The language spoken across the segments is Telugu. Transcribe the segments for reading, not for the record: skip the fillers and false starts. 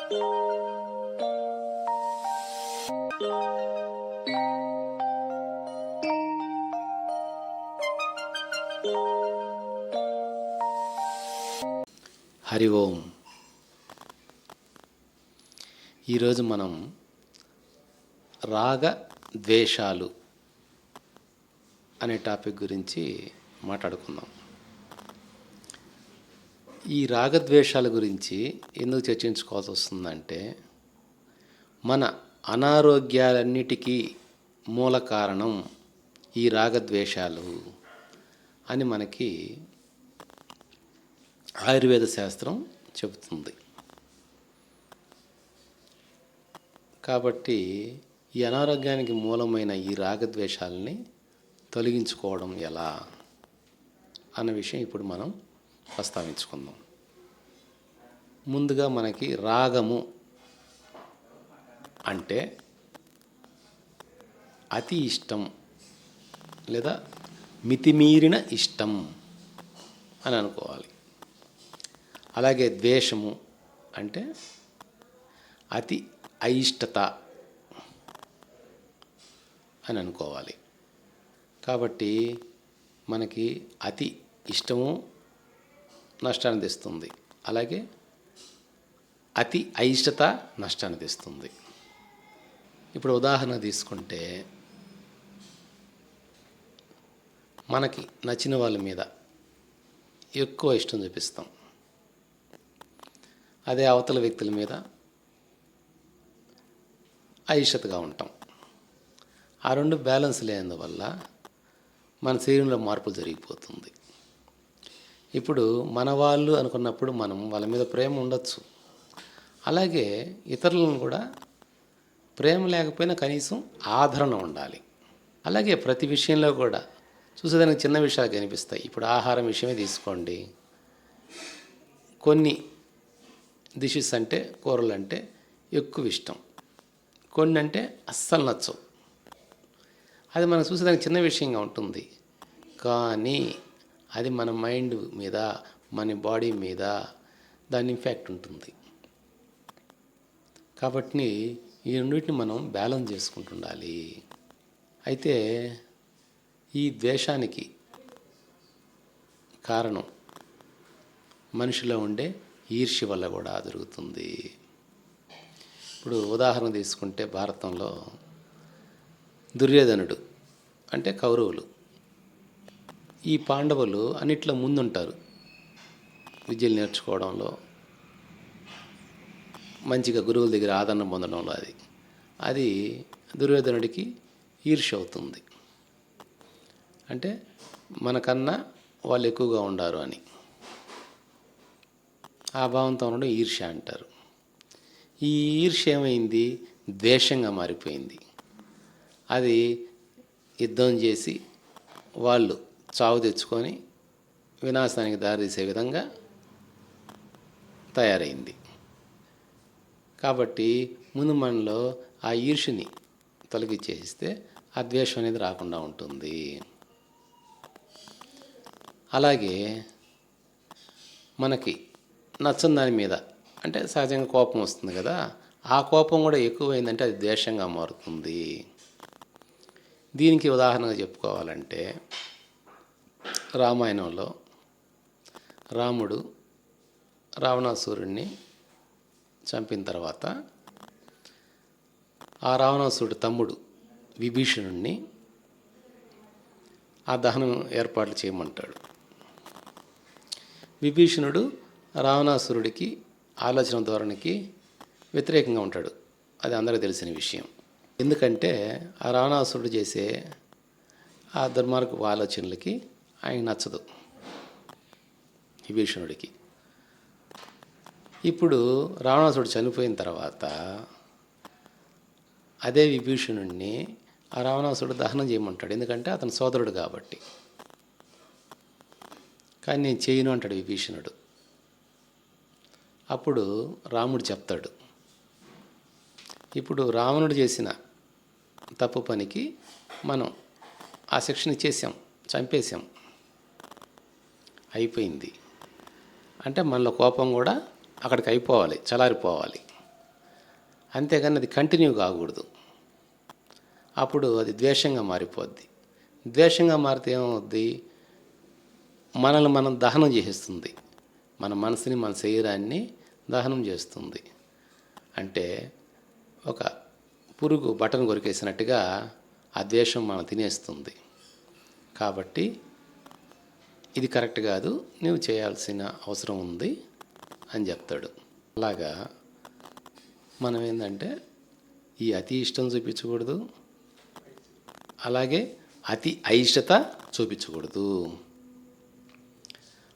హరి ఓం. ఈరోజు మనం రాగ ద్వేషాలు అనే టాపిక్ గురించి మాట్లాడుకుందాం. ఈ రాగద్వేషాల గురించి ఎందుకు చర్చించుకోవాల్సి వస్తుందంటే, మన అనారోగ్యాలన్నిటికీ మూల కారణం ఈ రాగద్వేషాలు అని మనకి ఆయుర్వేద శాస్త్రం చెబుతుంది. కాబట్టి ఈ అనారోగ్యానికి మూలమైన ఈ రాగద్వేషాలని తొలగించుకోవడం ఎలా అన్న విషయం ఇప్పుడు మనం ప్రస్తావించుకుందాం. ముందుగా మనకి రాగము అంటే అతి ఇష్టం లేదా మితిమీరిన ఇష్టం అని అనుకోవాలి. అలాగే ద్వేషము అంటే అతి అయిష్టత అని అనుకోవాలి. కాబట్టి మనకి అతి ఇష్టము నష్టాన్ని తెస్తుంది, అలాగే అతి అయిష్టత నష్టాన్ని తెస్తుంది. ఇప్పుడు ఉదాహరణ తీసుకుంటే, మనకి నచ్చిన వాళ్ళ మీద ఎక్కువ ఇష్టం చూపిస్తాం, అదే అవతల వ్యక్తుల మీద అయిష్టతగా ఉంటాం. ఆ రెండు బ్యాలెన్స్ లేనందువల్ల మన శరీరంలో మార్పులు జరిగిపోతుంది. ఇప్పుడు మన వాళ్ళు అనుకున్నప్పుడు మనం వాళ్ళ మీద ప్రేమ ఉండొచ్చు, అలాగే ఇతరులను కూడా ప్రేమ లేకపోయినా కనీసం ఆదరణ ఉండాలి. అలాగే ప్రతి విషయంలో కూడా చూసేదానికి చిన్న విషయాలు కనిపిస్తాయి. ఇప్పుడు ఆహారం విషయమే తీసుకోండి. కొన్ని డిషెస్ అంటే, కూరలు అంటే ఎక్కువ ఇష్టం, కొన్ని అంటే అస్సలు నచ్చవు. అది మనం చూసేదానికి చిన్న విషయంగా ఉంటుంది, కానీ అది మన మైండ్ మీద, మన బాడీ మీద దాని ఇంపాక్ట్ ఉంటుంది. కాబట్టి ఈ రెండింటిని మనం బ్యాలెన్స్ చేసుకుంటుండాలి. అయితే ఈ ద్వేషానికి కారణం మనిషిలో ఉండే ఈర్ష్య వల్ల కూడా జరుగుతుంది. ఇప్పుడు ఉదాహరణ తీసుకుంటే, భారతంలో దుర్యోధనుడు అంటే కౌరవులు, ఈ పాండవులు అన్నిట్లో ముందుంటారు. విద్యలు నేర్చుకోవడంలో, మంచిగా గురువుల దగ్గర ఆదరణ పొందడంలో. అది దుర్యోధనుడికి ఈర్ష్య అవుతుంది. అంటే మనకన్నా వాళ్ళు ఎక్కువగా ఉండారు అని ఆ భావంతో ఉండడం ఈర్ష్య అంటారు. ఈ ఈర్ష్య ఏమైంది? ద్వేషంగా మారిపోయింది. అది యుద్ధం చేసి వాళ్ళు చావు తెచ్చుకొని వినాశానికి దారితీసే విధంగా తయారైంది. కాబట్టి ముందు మనలో ఆ ఈర్ష్యని తొలగించేస్తే ఆ ద్వేషం అనేది రాకుండా ఉంటుంది. అలాగే మనకి నచ్చని దాని మీద అంటే సహజంగా కోపం వస్తుంది కదా, ఆ కోపం కూడా ఎక్కువైందంటే అది ద్వేషంగా మారుతుంది. దీనికి ఉదాహరణగా చెప్పుకోవాలంటే, రామాయణంలో రాముడు రావణాసురుడిని చంపిన తర్వాత ఆ రావణాసురుడి తమ్ముడు విభీషణుడిని ఆ దహనం ఏర్పాట్లు చేయమంటాడు. విభీషణుడు రావణాసురుడికి ఆలోచన ధోరణికి వ్యతిరేకంగా ఉంటాడు. అది అందరికీ తెలిసిన విషయం. ఎందుకంటే ఆ రావణాసురుడు చేసే ఆ దుర్మార్గపు ఆలోచనలకి ఆయన నచ్చదు విభీషణుడికి. ఇప్పుడు రావణాసురుడు చనిపోయిన తర్వాత అదే విభీషణుడిని ఆ రావణాసురుడు దహనం చేయమంటాడు, ఎందుకంటే అతని సోదరుడు కాబట్టి. కానీ నేను చేయను అంటాడు విభీషణుడు. అప్పుడు రాముడు చెప్తాడు, ఇప్పుడు రావణుడు చేసిన తప్పు పనికి మనం ఆ శిక్షణ ఇచ్చేసాం, చంపేశాం, అయిపోయింది. అంటే మనలో కోపం కూడా అక్కడికి అయిపోవాలి, చలారిపోవాలి. అంతేగాని అది కంటిన్యూ కాకూడదు. అప్పుడు అది ద్వేషంగా మారిపోద్ది. ద్వేషంగా మారితే ఏమవుద్ది? మనల్ని మనం దహనం చేసేస్తుంది. మన మనసుని, మన శరీరాన్ని దహనం చేస్తుంది. అంటే ఒక పురుగు బటన్ కొరికేసినట్టుగా ఆ ద్వేషం మనం తినేస్తుంది. కాబట్టి ఇది కరెక్ట్ కాదు, నువ్వు చేయాల్సిన అవసరం ఉంది అని చెప్తాడు. అలాగా మనం ఏంటంటే ఈ అతి ఇష్టం చూపించకూడదు, అలాగే అతి అయిష్టత చూపించకూడదు.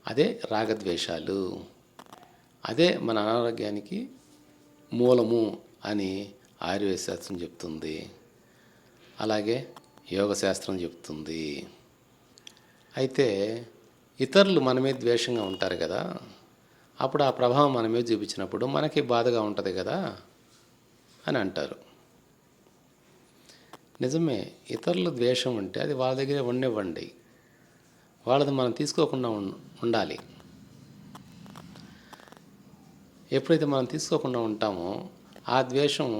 అదే రాగద్వేషాలు. అదే మన అనారోగ్యానికి మూలము అని ఆయుర్వేద శాస్త్రం చెప్తుంది, అలాగే యోగ శాస్త్రం చెప్తుంది. అయితే ఇతరులు మన మీద ద్వేషంగా ఉంటారు కదా, అప్పుడు ఆ ప్రభావం మన మీద చూపించినప్పుడు మనకి బాధగా ఉంటుంది కదా అని అంటారు. నిజమే, ఇతరుల ద్వేషం ఉంటే అది వాళ్ళ దగ్గరే ఉండనివ్వండి, వాళ్ళది మనం తీసుకోకుండా ఉండాలి. ఎప్పుడైతే మనం తీసుకోకుండా ఉంటామో ఆ ద్వేషం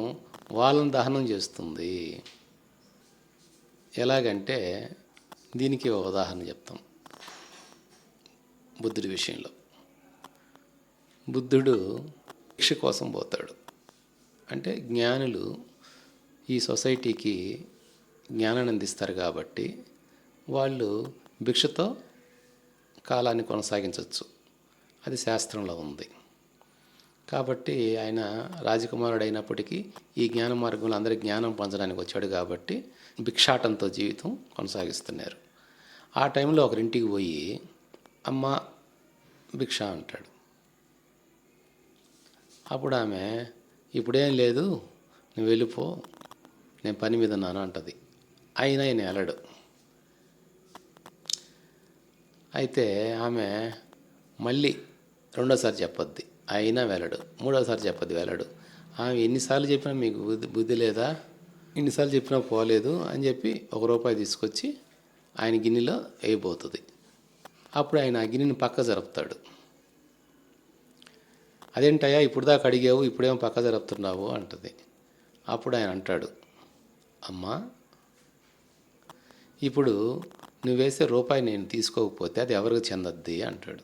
వాళ్ళని దహనం చేస్తుంది. ఎలాగంటే దీనికి ఒక ఉదాహరణ చెప్తాం. బుద్ధుడి విషయంలో బుద్ధుడు భిక్ష కోసం పోతాడు. అంటే జ్ఞానులు ఈ సొసైటీకి జ్ఞానాన్ని అందిస్తారు కాబట్టి వాళ్ళు భిక్షతో కాలాన్ని కొనసాగించవచ్చు, అది శాస్త్రంలో ఉంది. కాబట్టి ఆయన రాజకుమారుడు అయినప్పటికీ ఈ జ్ఞాన మార్గంలో అందరికీ జ్ఞానం పంచడానికి వచ్చాడు కాబట్టి భిక్షాటంతో జీవితం కొనసాగిస్తున్నారు. ఆ టైంలో ఒకరింటికి పోయి అమ్మ భిక్ష అంటాడు. అప్పుడు ఆమె ఇప్పుడేం లేదు, నువ్వు వెళ్ళిపో, నేను పని మీద ఉన్నాను అంటది. అయినా ఆయన వెళ్ళడు. అయితే ఆమె మళ్ళీ రెండోసారి చెప్పొద్ది, అయినా వెళ్ళడు. మూడోసారి చెప్పొద్ది, వెళ్ళడు. ఆమె ఎన్నిసార్లు చెప్పినా మీకు బుద్ధి లేదా, ఇన్నిసార్లు చెప్పినా పోలేదు అని చెప్పి ₹1 తీసుకొచ్చి ఆయన గిన్నెలో వేయబోతుంది. అప్పుడు ఆయన ఆ గిన్నెని పక్క జరుపుతాడు. అదేంటయ్యా ఇప్పుడు దాకా అడిగావు, ఇప్పుడేమో పక్క జరుపుతున్నావు అంటది. అప్పుడు ఆయన అంటాడు, అమ్మా ఇప్పుడు నువ్వు వేసే రూపాయి నేను తీసుకోకపోతే అది ఎవరికి చెందద్ది అంటాడు.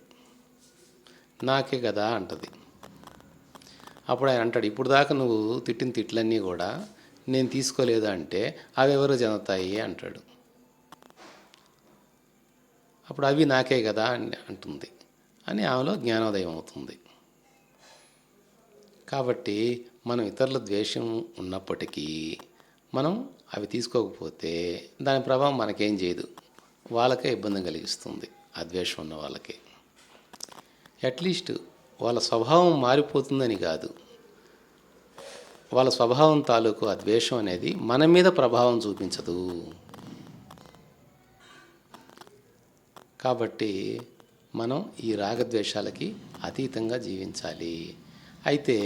నాకే కదా అంటది. అప్పుడు ఆయన అంటాడు, ఇప్పుడు దాకా నువ్వు తిట్టిన తిట్లన్నీ కూడా నేను తీసుకోలేదు అంటే అవి ఎవరు చెందుతాయి అంటాడు. అప్పుడు అవి నాకే కదా అని అంటుంది అని ఆమెలో జ్ఞానోదయం అవుతుంది. కాబట్టి మనం ఇతరుల ద్వేషం ఉన్నప్పటికీ మనం అవి తీసుకోకపోతే దాని ప్రభావం మనకేం చేయదు, వాళ్ళకే ఇబ్బంది కలిగిస్తుంది. ఆ ద్వేషం ఉన్న వాళ్ళకే అట్లీస్ట్ వాళ్ళ స్వభావం మారిపోతుందని కాదు, వాళ్ళ స్వభావం తాలూకు ఆ ద్వేషం అనేది మన మీద ప్రభావం చూపించదు. కాబట్టి మనం ఈ రాగద్వేషాలకి అతీతంగా జీవించాలి. అయితే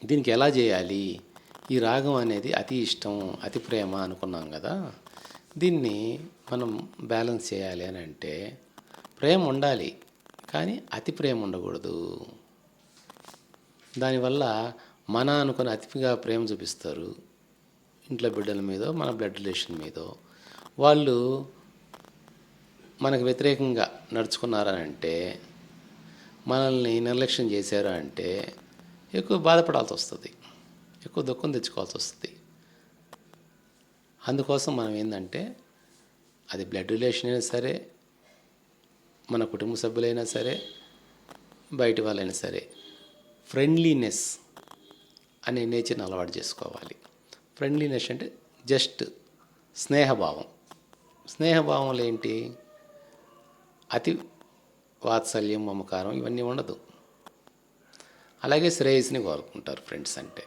దీనికి ఎలా చేయాలి? ఈ రాగం అనేది అతి ఇష్టం, అతి ప్రేమ అనుకున్నాం కదా, దీన్ని మనం బ్యాలెన్స్ చేయాలి అని అంటే ప్రేమ ఉండాలి, కానీ అతి ప్రేమ ఉండకూడదు. దానివల్ల మన అనుకుని అతిగా ప్రేమ చూపిస్తారు. ఇంట్లో బిడ్డల మీదో మన బ్లడ్ రిలేషన్ మీదో వాళ్ళు మనకు వ్యతిరేకంగా నడుచుకున్నారని అంటే, మనల్ని నిర్లక్ష్యం చేశారు అంటే ఎక్కువ బాధపడాల్సి వస్తుంది, ఎక్కువ దుఃఖం తెచ్చుకోవాల్సి వస్తుంది. అందుకోసం మనం ఏంటంటే అది బ్లడ్ రిలేషన్ అయినా సరే, మన కుటుంబ సభ్యులైనా సరే, బయటి వాళ్ళైనా సరే, ఫ్రెండ్లీనెస్ అనే నేచర్ని అలవాటు చేసుకోవాలి. ఫ్రెండ్లీనెస్ అంటే జస్ట్ స్నేహభావం. స్నేహభావంలో ఏంటి? అతి వాత్సల్యం, మమకారం ఇవన్నీ ఉండదు. అలాగే శ్రేయస్ని కోరుకుంటారు ఫ్రెండ్స్ అంటే.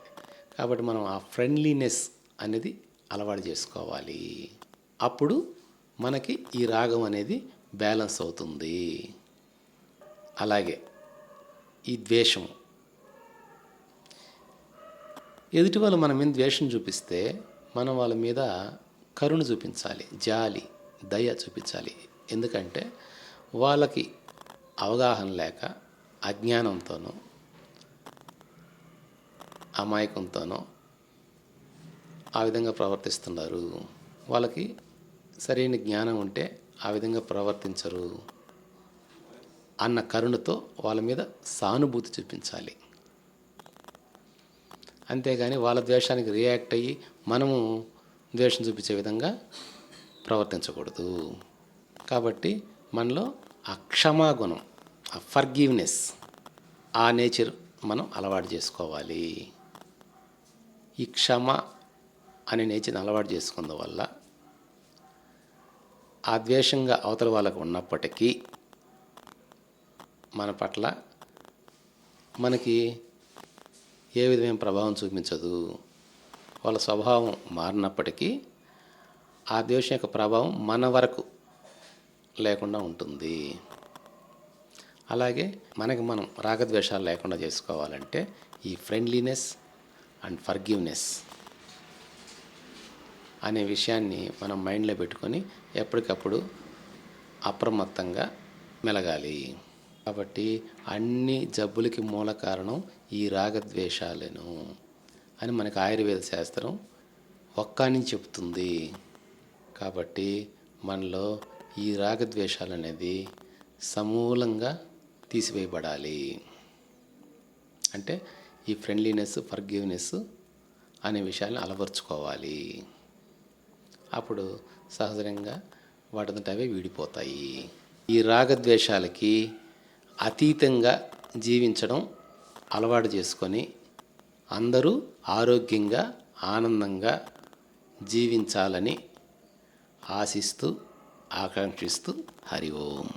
కాబట్టి మనం ఆ ఫ్రెండ్లీనెస్ అనేది అలవాటు చేసుకోవాలి. అప్పుడు మనకి ఈ రాగం అనేది బ్యాలెన్స్ అవుతుంది. అలాగే ఈ ద్వేషం, ఎదుటి వాళ్ళు మన మీద ద్వేషం చూపిస్తే మనం వాళ్ళ మీద కరుణ చూపించాలి, జాలి, దయ చూపించాలి. ఎందుకంటే వాళ్ళకి అవగాహన లేక అజ్ఞానంతోనూ అమాయకంతోనో ఆ విధంగా ప్రవర్తిస్తున్నారు. వాళ్ళకి సరైన జ్ఞానం ఉంటే ఆ విధంగా ప్రవర్తించరు అన్న కరుణతో వాళ్ళ మీద సానుభూతి చూపించాలి. అంతేగాని వాళ్ళ ద్వేషానికి రియాక్ట్ అయ్యి మనము ద్వేషం చూపించే విధంగా ప్రవర్తించకూడదు. కాబట్టి మనలో ఆ క్షమాగుణం, ఆ ఫర్గివ్నెస్, ఆ నేచర్ మనం అలవాటు చేసుకోవాలి. ఈ క్షమ అనే నేచర్ని అలవాటు చేసుకున్న వల్ల ఆ ద్వేషంగా అవతల వాళ్ళకు ఉన్నప్పటికీ మన పట్ల మనకి ఏ విధమైన ప్రభావం చూపించదు. వాళ్ళ స్వభావం మారినప్పటికీ ఆ ద్వేషం యొక్క ప్రభావం మన వరకు లేకుండా ఉంటుంది. అలాగే మనకి మనం రాగద్వేషాలు లేకుండా చేసుకోవాలంటే ఈ ఫ్రెండ్లీనెస్ అండ్ ఫర్గివ్నెస్ అనే విషయాన్ని మనం మైండ్లో పెట్టుకొని ఎప్పటికప్పుడు అప్రమత్తంగా మెలగాలి. కాబట్టి అన్ని జబ్బులకి మూల కారణం ఈ రాగద్వేషాలను అని మనకి ఆయుర్వేద శాస్త్రం ఒక్కని చెప్తుంది. కాబట్టి మనలో ఈ రాగద్వేషాలు అనేది సమూలంగా తీసివేయబడాలి. అంటే ఈ ఫ్రెండ్లీనెస్, ఫర్గివ్నెస్ అనే విషయాన్ని అలవర్చుకోవాలి. అప్పుడు సహజంగా వాటితో అవే వీడిపోతాయి. ఈ రాగద్వేషాలకి అతీతంగా జీవించడం అలవాటు చేసుకొని అందరూ ఆరోగ్యంగా, ఆనందంగా జీవించాలని ఆశిస్తూ, ఆకాంక్షిస్తూ హరి ఓం.